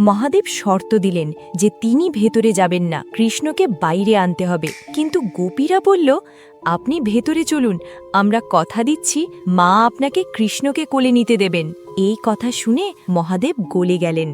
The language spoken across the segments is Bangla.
মহাদেব শর্ত দিলেন যে তিনি ভেতরে যাবেন না, কৃষ্ণকে বাইরে আনতে হবে। কিন্তু গোপীরা বলল, আপনি ভেতরে চলুন, আমরা কথা দিচ্ছি মা আপনাকে কৃষ্ণকে কোলে নিতে দেবেন। এই কথা শুনে মহাদেব গলে গেলেন।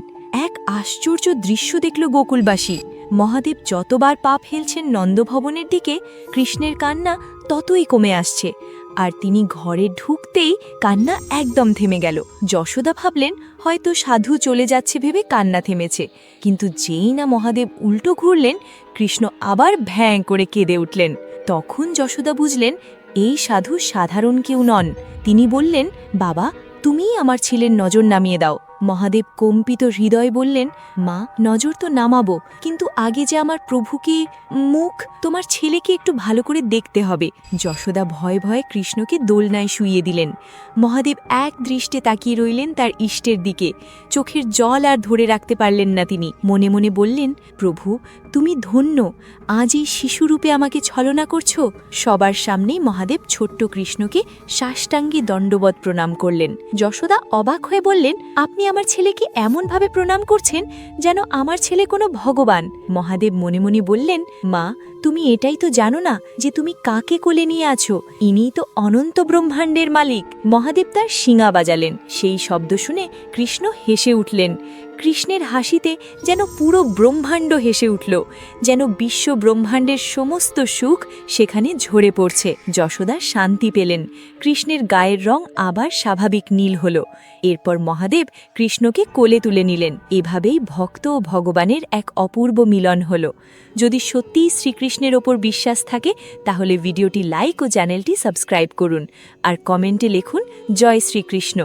এক আশ্চর্য দৃশ্য দেখল গোকুলবাসী। মহাদেব যতবার পা ফেলছেন নন্দভবনের দিকে, কৃষ্ণের কান্না ততই কমে আসছে। আর তিনি ঘরে ঢুকতেই কান্না একদম থেমে গেল। যশোদা ভাবলেন হয়তো সাধু চলে যাচ্ছে ভেবে কান্না থেমেছে। কিন্তু যেই না মহাদেব উল্টো ঘুরলেন, কৃষ্ণ আবার ভ্যাঁ করে কেঁদে উঠলেন। তখন যশোদা বুঝলেন এই সাধু সাধারণ কেউ নন। তিনি বললেন, বাবা, তুমিই আমার ছেলের নজর নামিয়ে দাও। মহাদেব কম্পিত হৃদয় বললেন, মা, নজর তো নামাবো, কিন্তু আগে যে আমার প্রভুকে তোমার ছেলেকে একটু ভালো করে দেখতে হবে। যশোদা ভয়ে ভয়ে কৃষ্ণকে দোলনায় শুইয়ে দিলেন। মহাদেব এক দৃষ্টে তাকিয়ে রইলেন তার ইষ্টের দিকে। চোখের জল আর ধরে রাখতে পারলেন না তিনি। মনে মনে বললেন, প্রভু, তুমি ধন্য, আজ এই শিশুরূপে আমাকে ছলনা করছো। সবার সামনেই মহাদেব ছোট্ট কৃষ্ণকে সাষ্টাঙ্গে দণ্ডবৎ প্রণাম করলেন। যশোদা অবাক হয়ে বললেন, আপনি আমার ছেলেকে এমনভাবে প্রণাম করছেন যেন আমার ছেলে কোনো ভগবান। মহাদেব মনে মনে বললেন, মা, তুমি এটাই তো জানো না যে তুমি কাকে কোলে নিয়ে আছো। ইনিই তো অনন্ত ব্রহ্মাণ্ডের মালিক। মহাদেব তার শিঙা বাজালেন। সেই শব্দ শুনে কৃষ্ণ হেসে উঠলেন। কৃষ্ণের হাসিতে যেন পুরো ব্রহ্মাণ্ড হেসে উঠল, যেন বিশ্ব ব্রহ্মাণ্ডের সমস্ত সুখ সেখানে ঝরে পড়ছে। যশোদা শান্তি পেলেন। কৃষ্ণের গায়ের রং আবার স্বাভাবিক নীল হল। এরপর মহাদেব কৃষ্ণকে কোলে তুলে নিলেন। এভাবেই ভক্ত ও ভগবানের এক অপূর্ব মিলন হল। যদি সত্যিই শ্রীকৃষ্ণের ওপর বিশ্বাস থাকে, তাহলে ভিডিওটি লাইক ও চ্যানেলটি সাবস্ক্রাইব করুন আর কমেন্টে লিখুন, জয় শ্রীকৃষ্ণ।